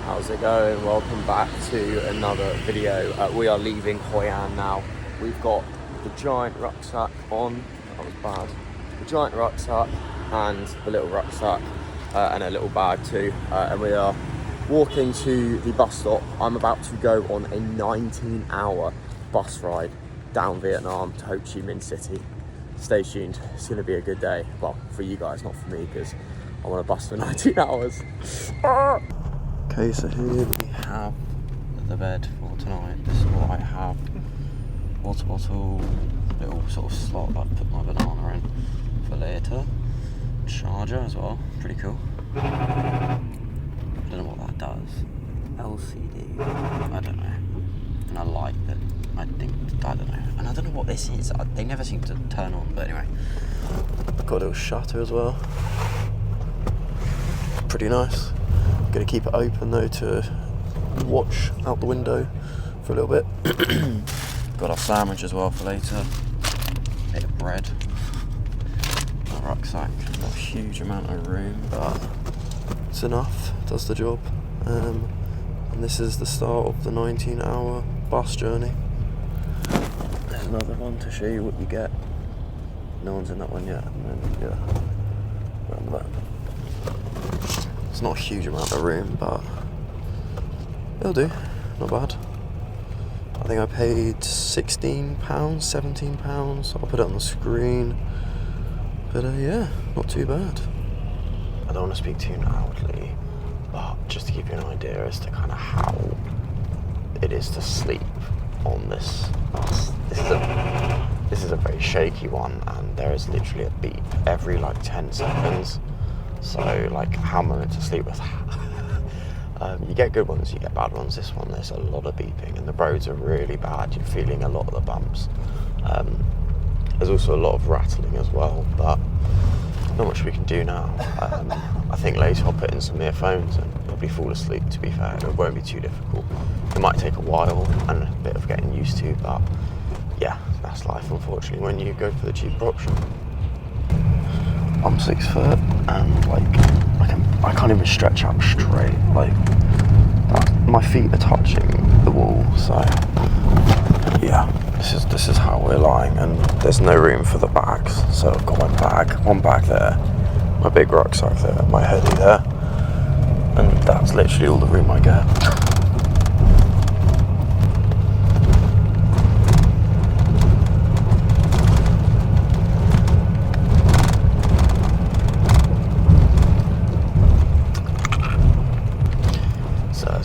How's it going? Welcome back to another video. We are leaving Hoi An now. We've got the giant rucksack on. That was bad. The giant rucksack and the little rucksack and a little bag too. And we are walking to the bus stop. I'm about to go on a 19-hour bus ride down Vietnam to Ho Chi Minh City. Stay tuned. It's going to be a good day. Well, for you guys, not for me, because I'm on a bus for 19 hours. Okay, so here we have the bed for tonight. This is what I have. Water bottle, little sort of slot that I put my banana in for later. Charger as well, pretty cool. I don't know what that does. LCD, I don't know. And a light that I don't know. And I don't know what this is. They never seem to turn on, but anyway. Got a little shutter as well. Pretty nice. Gonna keep it open though to watch out the window for a little bit. Got our sandwich as well for later. Bit of bread. Our rucksack. Not a huge amount of room, but it's enough. Does the job. And this is the start of the 19-hour bus journey. There's another one to show you what you get. No one's in that one yet. And then yeah, around the back. It's not a huge amount of room, but it'll do. Not bad. I think I paid £16, £17. I'll put it on the screen. But yeah, not too bad. I don't want to speak too loudly, but just to give you an idea as to kind of how it is to sleep on this bus. This is a very shaky one, and there is literally a beep every like 10 seconds. So, like, how am I meant to sleep with that? You get good ones, you get bad ones. This one, there's a lot of beeping, and the roads are really bad. You're feeling a lot of the bumps. There's also a lot of rattling as well, but not much we can do now. I think later I'll put in some earphones and probably fall asleep, to be fair. It won't be too difficult. It might take a while and a bit of getting used to, but yeah, that's life, unfortunately, when you go for the cheaper option. I'm 6 foot and I can't even stretch out straight. Like my feet are touching the wall. So yeah, this is how we're lying, and there's no room for the bags. So I've got one bag there, my big rucksack there, my hoodie there, and that's literally all the room I get.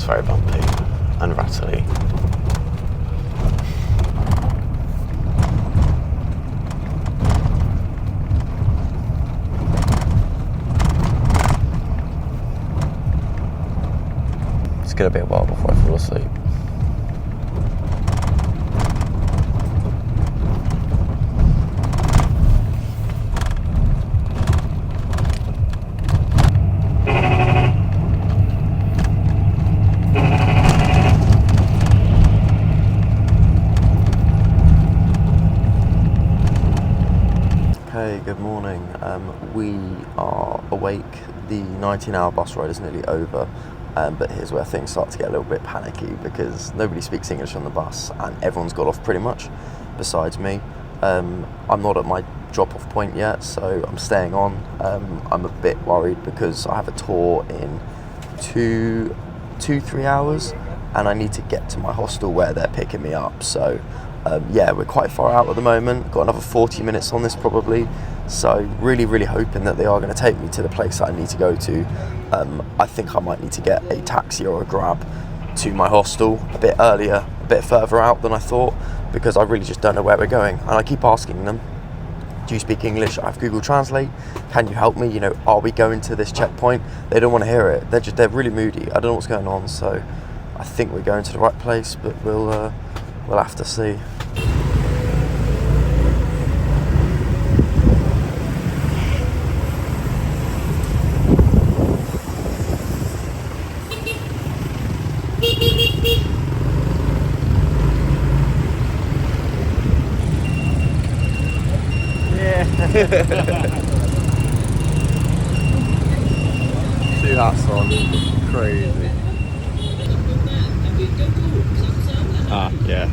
Very bumpy and rattly. It's gonna be a while before I fall asleep. Good morning. We are awake. The 19-hour bus ride is nearly over, but here's where things start to get a little bit panicky because nobody speaks English on the bus and everyone's got off pretty much besides me. I'm not at my drop-off point yet, so I'm staying on. I'm a bit worried because I have a tour in 3 hours and I need to get to my hostel where they're picking me up. So yeah, we're quite far out at the moment. Got another 40 minutes on this probably. So really hoping that they are going to take me to the place that I need to go to. I think I might need to get a taxi or a grab to my hostel a bit earlier, a bit further out than I thought, because I really just don't know where we're going. And I keep asking them, do you speak English? I have Google Translate. Can you help me? You know, are we going to this checkpoint? They don't want to hear it. They're really moody. I don't know what's going on. So I think we're going to the right place, but we'll have to see. Two hats on, crazy. Ah, yeah.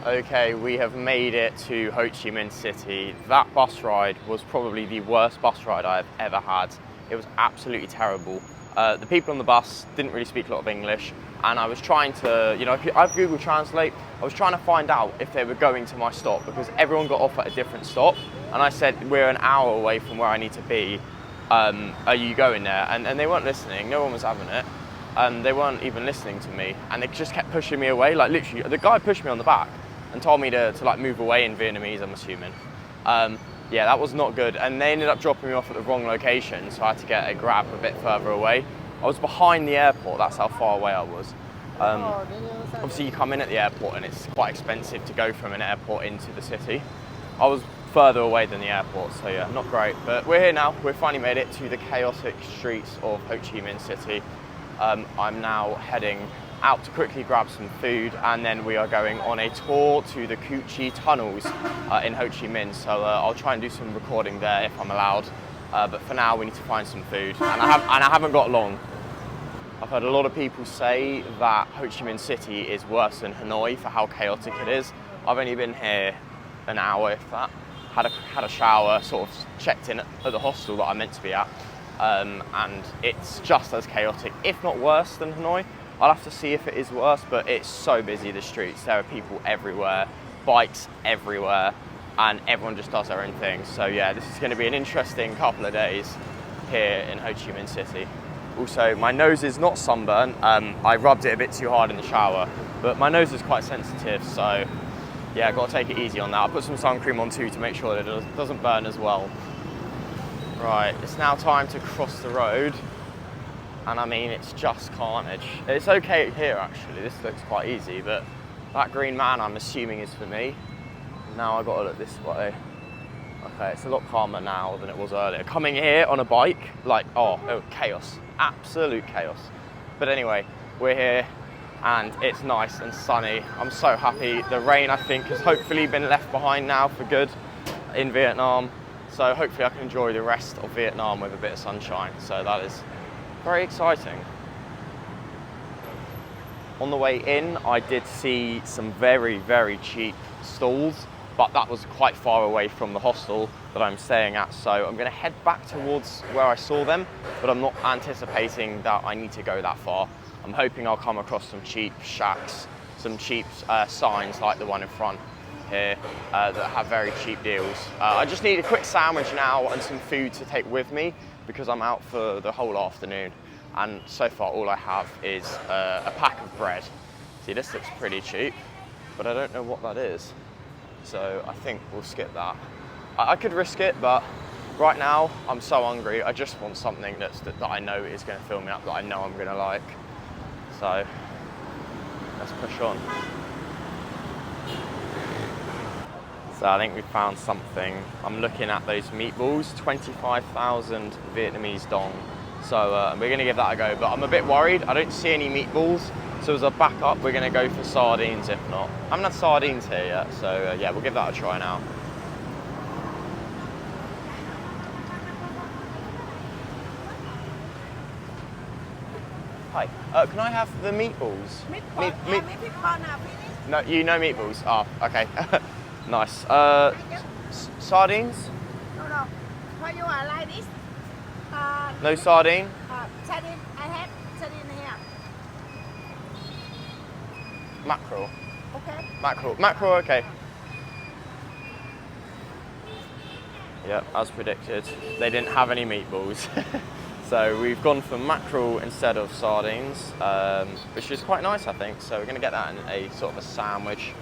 Okay, we have made it to Ho Chi Minh City. That bus ride was probably the worst bus ride I've ever had. It was absolutely terrible. The people on the bus didn't really speak a lot of English, and I was trying to, you know, I have Google Translate. I was trying to find out if they were going to my stop because everyone got off at a different stop, and I said, we're an hour away from where I need to be. Are you going there? And they weren't listening. No one was having it. They weren't even listening to me, and they just kept pushing me away. Like literally, the guy pushed me on the back and told me to like move away in Vietnamese, I'm assuming. Yeah, that was not good. And they ended up dropping me off at the wrong location, so I had to get a Grab a bit further away. I was behind the airport, that's how far away I was. Obviously you come in at the airport and it's quite expensive to go from an airport into the city. I was further away than the airport, so yeah, not great. But we're here now, we've finally made it to the chaotic streets of Ho Chi Minh City. I'm now heading out to quickly grab some food, and then we are going on a tour to the Cu Chi tunnels in Ho Chi Minh. So I'll try and do some recording there if I'm allowed. But for now, we need to find some food, and I haven't got long. I've heard a lot of people say that Ho Chi Minh City is worse than Hanoi for how chaotic it is. I've only been here an hour, if that. Had a shower, sort of checked in at the hostel that I'm meant to be at, and it's just as chaotic, if not worse than Hanoi. I'll have to see if it is worse, but it's so busy, the streets. There are people everywhere, bikes everywhere, and everyone just does their own thing. So yeah, this is going to be an interesting couple of days here in Ho Chi Minh City. Also, my nose is not sunburnt. I rubbed it a bit too hard in the shower, but my nose is quite sensitive, so yeah, I've got to take it easy on that. I'll put some sun cream on too to make sure that it doesn't burn as well. Right, it's now time to cross the road. And I mean, it's just carnage. It's okay here actually, this looks quite easy, but that green man I'm assuming is for me. Now I've got to look this way. Okay, it's a lot calmer now than it was earlier. Coming here on a bike, like, oh, chaos, absolute chaos. But anyway, we're here and it's nice and sunny. I'm so happy. The rain, I think, has hopefully been left behind now for good in Vietnam. So hopefully I can enjoy the rest of Vietnam with a bit of sunshine. So that is very exciting. On the way in, I did see some very, very cheap stalls, but that was quite far away from the hostel that I'm staying at. So I'm gonna head back towards where I saw them, but I'm not anticipating that I need to go that far. I'm hoping I'll come across some cheap shacks, some cheap signs like the one in front here that have very cheap deals. I just need a quick sandwich now and some food to take with me, because I'm out for the whole afternoon, and so far all I have is a pack of bread. See, this looks pretty cheap, but I don't know what that is, so I think we'll skip that. I could risk it, but right now I'm so hungry. I just want something that I know is going to fill me up, that I know I'm going to like. So let's push on. So I think we found something. I'm looking at those meatballs, 25,000 Vietnamese dong. So we're gonna give that a go, but I'm a bit worried. I don't see any meatballs. So as a backup, we're gonna go for sardines if not. I haven't had sardines here yet, so yeah, we'll give that a try now. Hi, can I have the meatballs? No, you know meatballs? Oh, okay. Nice. Sardines? No. Why you are like this? No sardine? Sardine, I have sardine here. Mackerel. Okay. Mackerel, okay. Yep, as predicted. They didn't have any meatballs. So we've gone for mackerel instead of sardines, which is quite nice, I think. So we're going to get that in a sort of a sandwich.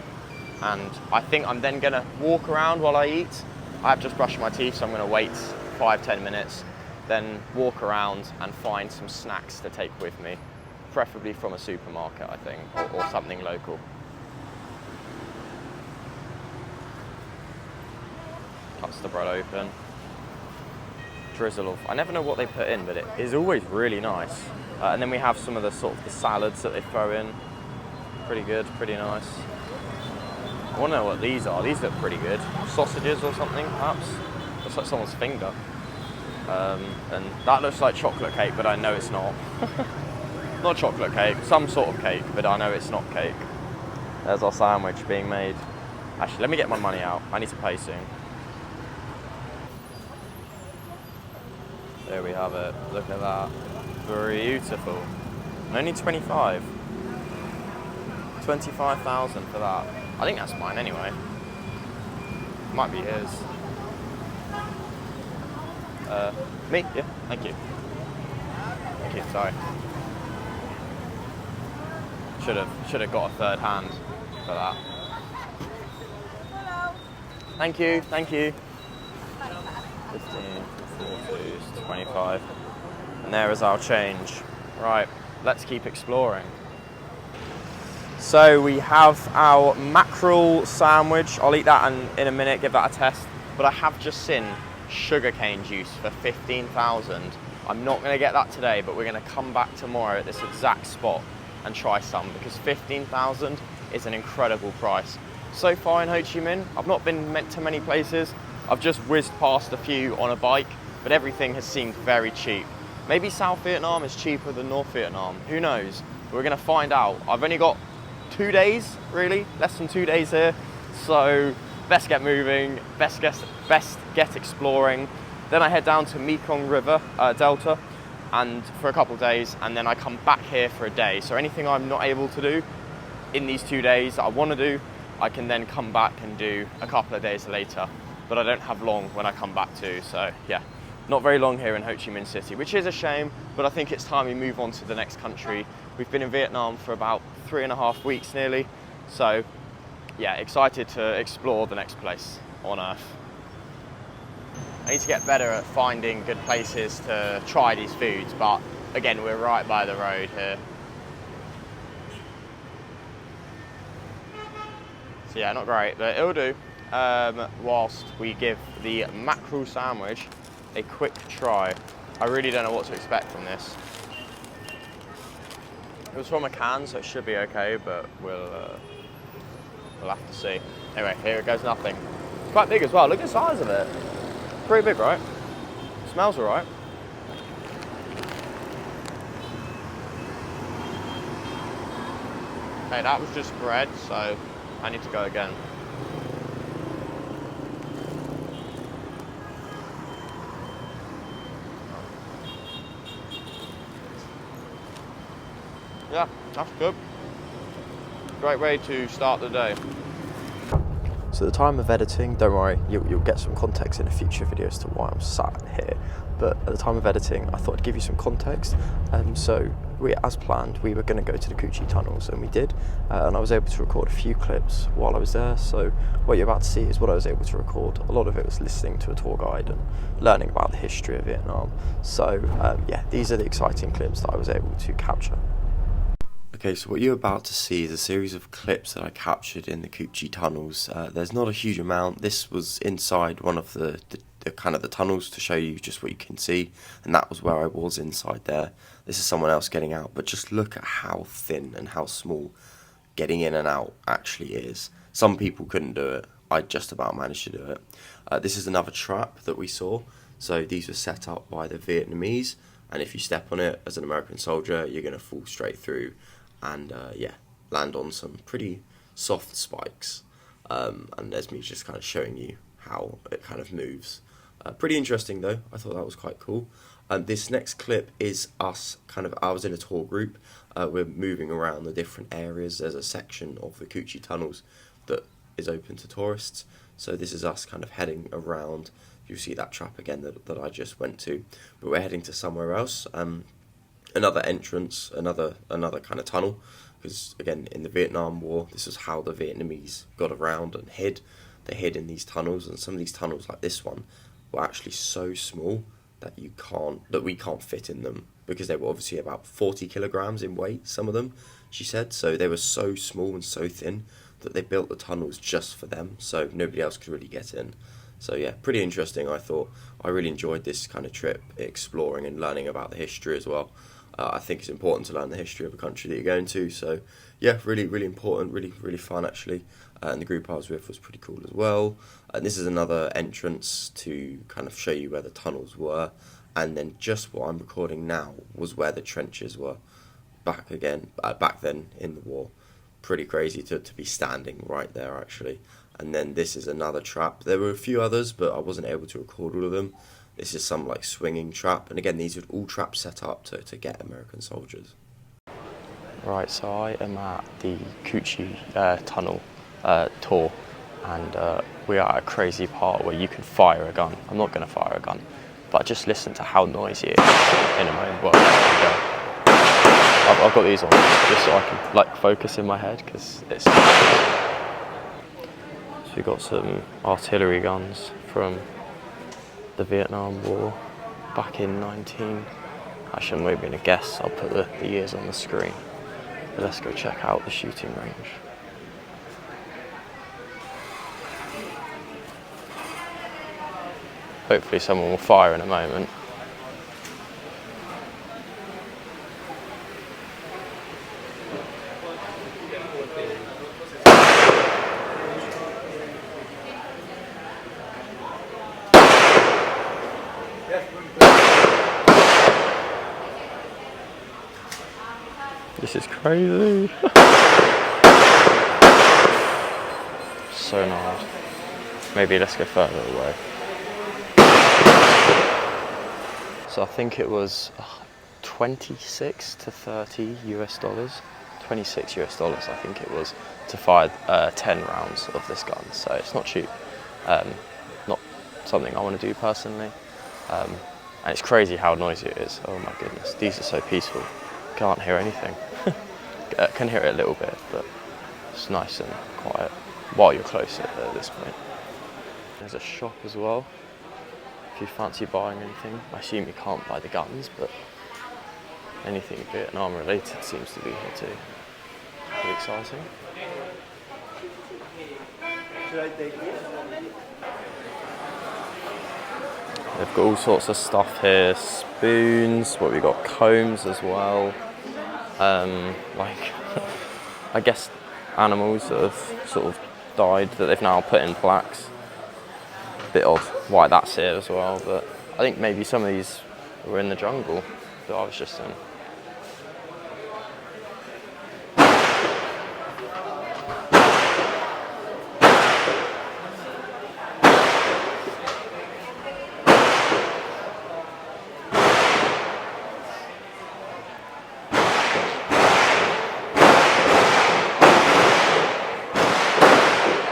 And I think I'm then going to walk around while I eat. I have just brushed my teeth, so I'm going to wait 5-10 minutes, then walk around and find some snacks to take with me, preferably from a supermarket, I think, or something local. Cuts the bread open. Drizzle of, I never know what they put in, but it is always really nice. And then we have some of the sort of the salads that they throw in. Pretty good, pretty nice. I want to know what these are. These look pretty good. Sausages or something, perhaps. Looks like someone's finger. And that looks like chocolate cake, but I know it's not. Not chocolate cake, some sort of cake, but I know it's not cake. There's our sandwich being made. Actually, let me get my money out. I need to pay soon. There we have it. Look at that. Beautiful. Only 25. 25,000 for that. I think that's mine anyway. Might be his. Me? Yeah, thank you. Thank you, sorry. Should have got a third hand for that. Hello. Thank you, thank you. 15, 40, 25. And there is our change. Right, let's keep exploring. So we have our mackerel sandwich. I'll eat that in a minute, give that a test. But I have just seen sugarcane juice for 15,000. I'm not going to get that today, but we're going to come back tomorrow at this exact spot and try some, because 15,000 is an incredible price. So far in Ho Chi Minh, I've not been to many places. I've just whizzed past a few on a bike, but everything has seemed very cheap. Maybe South Vietnam is cheaper than North Vietnam, who knows? We're going to find out. I've only got 2 days, really, less than 2 days here, so best get moving, best get exploring. Then I head down to Mekong River Delta and for a couple of days, and then I come back here for a day. So anything I'm not able to do in these 2 days that I want to do, I can then come back and do a couple of days later. But I don't have long when I come back to, so yeah, not very long here in Ho Chi Minh City, which is a shame, but I think it's time we move on to the next country. We've been in Vietnam for about 3.5 weeks nearly, so yeah, excited to explore the next place on Earth. I need to get better at finding good places to try these foods, but again, we're right by the road here. So yeah, not great, but it'll do. Whilst we give the mackerel sandwich a quick try. I really don't know what to expect from this. It was from a can, so it should be okay, but we'll have to see. Anyway, here it goes, nothing. It's quite big as well. Look at the size of it. Pretty big, right? Smells alright. Okay, that was just bread, so I need to go again. Yeah, that's good. Great way to start the day. So at the time of editing, don't worry, you'll get some context in a future video as to why I'm sat here. But at the time of editing, I thought I'd give you some context. So as planned, we were going to go to the Cu Chi tunnels, and we did. And I was able to record a few clips while I was there. So what you're about to see is what I was able to record. A lot of it was listening to a tour guide and learning about the history of Vietnam. So yeah, these are the exciting clips that I was able to capture. Okay, so what you're about to see is a series of clips that I captured in the Cu Chi tunnels. There's not a huge amount. This was inside one of the kind of the tunnels to show you just what you can see, and that was where I was inside there. This is someone else getting out, but just look at how thin and how small getting in and out actually is. Some people couldn't do it. I just about managed to do it. This is another trap that we saw. So these were set up by the Vietnamese, and if you step on it as an American soldier, you're going to fall straight through and yeah, land on some pretty soft spikes. And there's me just kind of showing you how it kind of moves. Pretty interesting though, I thought that was quite cool. This next clip is us I was in a tour group, we're moving around the different areas. There's a section of the Kutchi tunnels that is open to tourists, so this is us kind of heading around. You see that trap again that I just went to, but we're heading to somewhere else. Another entrance, another kind of tunnel, because again in the Vietnam War this is how the Vietnamese got around and hid. They hid in these tunnels, and some of these tunnels like this one were actually so small that we can't fit in them, because they were obviously about 40 kilograms in weight, some of them, she said. So they were so small and so thin that they built the tunnels just for them, so nobody else could really get in. So yeah, pretty interesting. I thought I really enjoyed this kind of trip, exploring and learning about the history as well. I think it's important to learn the history of a country that you're going to. So yeah, really, really important, really fun actually. And the group I was with was pretty cool as well. And this is another entrance to kind of show you where the tunnels were. And then just what I'm recording now was where the trenches were back then in the war. Pretty crazy to be standing right there actually. And then this is another trap. There were a few others, but I wasn't able to record all of them. This is some like swinging trap, and again these are all traps set up to get American soldiers. Right, so I am at the Kutchi tunnel tour, and we are at a crazy part where you can fire a gun. I'm not going to fire a gun, but just listen to how noisy it is in a moment. Well, I've got these on just so I can like focus in my head, because it's. So we've got some artillery guns from the Vietnam War back in actually I'm maybe going to guess, I'll put the years on the screen, but let's go check out the shooting range. Hopefully someone will fire in a moment. This is crazy. So nice. Maybe let's go further away. So I think it was 26 to 30 US dollars. 26 US dollars I think it was, to fire 10 rounds of this gun. So it's not cheap. Not something I want to do personally. And it's crazy how noisy it is. Oh my goodness, these are so peaceful. Can't hear anything. Can hear it a little bit, but it's nice and quiet while you're close at this point. There's a shop as well, if you fancy buying anything. I assume you can't buy the guns, but anything Vietnam related seems to be here too. Pretty exciting. They've got all sorts of stuff here, spoons, what we've got, combs as well. Like, I guess animals that have sort of died that they've now put in plaques. Bit odd why that's here as well, but I think maybe some of these were in the jungle that I was just in.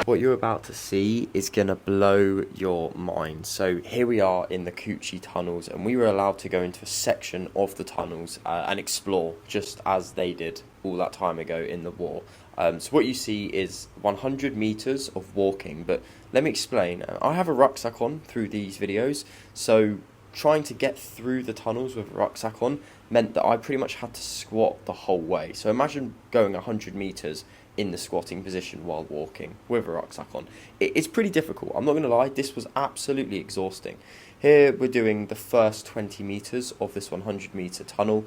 What you're about to see is gonna blow your mind. So here we are in the Kutchi tunnels, and we were allowed to go into a section of the tunnels and explore, just as they did all that time ago in the war. So what you see is 100 meters of walking, but let me explain. I have a rucksack on through these videos, so trying to get through the tunnels with a rucksack on meant that I pretty much had to squat the whole way. So imagine going 100 meters in the squatting position while walking with a rucksack on. It's pretty difficult, I'm not going to lie. This was absolutely exhausting. Here we're doing the first 20 meters of this 100 meter tunnel.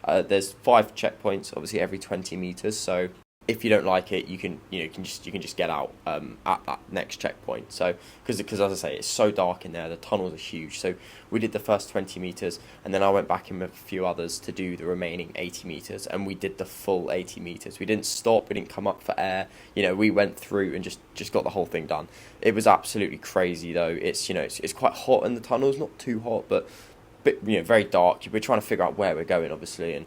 There's 5 checkpoints obviously every 20 meters, so if you don't like it, you can just get out at that next checkpoint. So because as I say, it's so dark in there, the tunnels are huge. So we did the first 20 meters, and then I went back in with a few others to do the remaining 80 meters, and we did the full 80 meters. We didn't stop, we didn't come up for air. We went through and just got the whole thing done. It was absolutely crazy though. It's it's quite hot in the tunnels, not too hot, but very dark. We're trying to figure out where we're going, obviously, and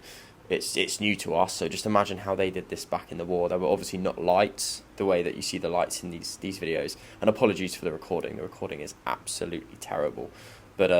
it's new to us. So just imagine how they did this back in the war. There were obviously not lights the way that you see the lights in these videos. And apologies for the recording. The recording is absolutely terrible. But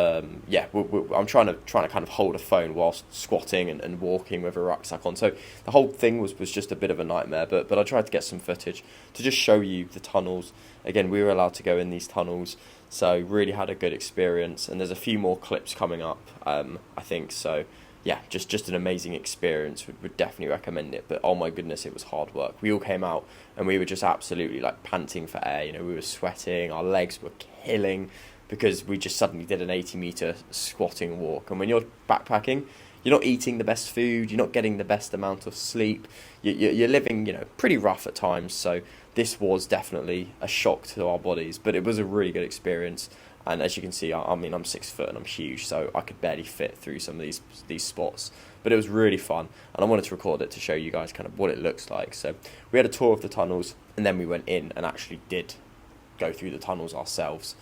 yeah, I'm trying to kind of hold a phone whilst squatting and walking with a rucksack on. So the whole thing was just a bit of a nightmare. But I tried to get some footage to just show you the tunnels. Again, we were allowed to go in these tunnels, so really had a good experience. And there's a few more clips coming up, I think. So yeah, just an amazing experience. Would definitely recommend it. But oh my goodness, it was hard work. We all came out and we were just absolutely like panting for air. We were sweating, our legs were killing, because we just suddenly did an 80-meter squatting walk. And when you're backpacking, you're not eating the best food, you're not getting the best amount of sleep, you're living, pretty rough at times. So this was definitely a shock to our bodies, but it was a really good experience. And as you can see, I'm 6 foot and I'm huge, so I could barely fit through some of these spots. But it was really fun, and I wanted to record it to show you guys kind of what it looks like. So we had a tour of the tunnels, and then we went in and actually did go through the tunnels ourselves,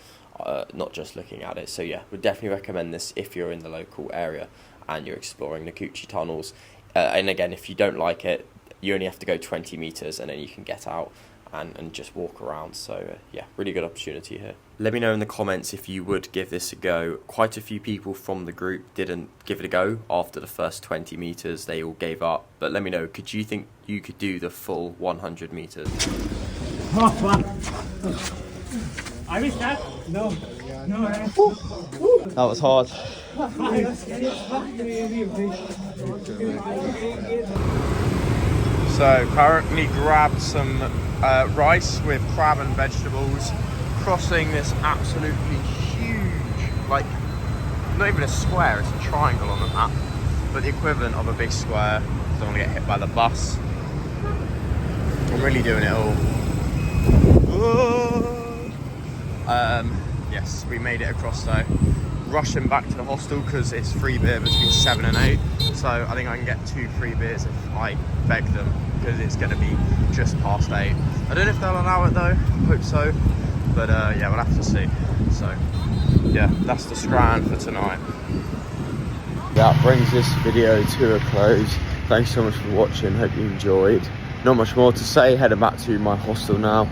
not just looking at it. So yeah, would definitely recommend this if you're in the local area and you're exploring the Kouchi tunnels. And again, if you don't like it, you only have to go 20 meters and then you can get out and just walk around. So yeah, really good opportunity here. Let me know in the comments if you would give this a go. Quite a few people from the group didn't give it a go after the first 20 meters. They all gave up. But let me know, could you think you could do the full 100 meters? I wish that. No. That was hard. So currently grabbed some rice with crab and vegetables, crossing this absolutely huge, like not even a square, it's a triangle on the map, but the equivalent of a big square. Don't want to get hit by the bus. I'm really doing it all. Yes, we made it across though. Rushing back to the hostel because it's free beer between 7 and 8, so I think I can get 2 free beers if I beg them, because it's going to be just past 8. I don't know if they'll allow it though, hope so, but yeah, we'll have to see. So yeah, that's the Strand for tonight. That brings this video to a close. Thanks so much for watching, hope you enjoyed. Not much more to say, heading back to my hostel now.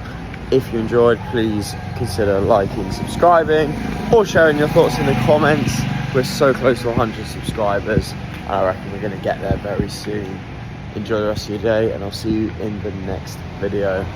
If you enjoyed, please consider liking, subscribing, or sharing your thoughts in the comments. We're so close to 100 subscribers, and I reckon we're going to get there very soon. Enjoy the rest of your day, and I'll see you in the next video.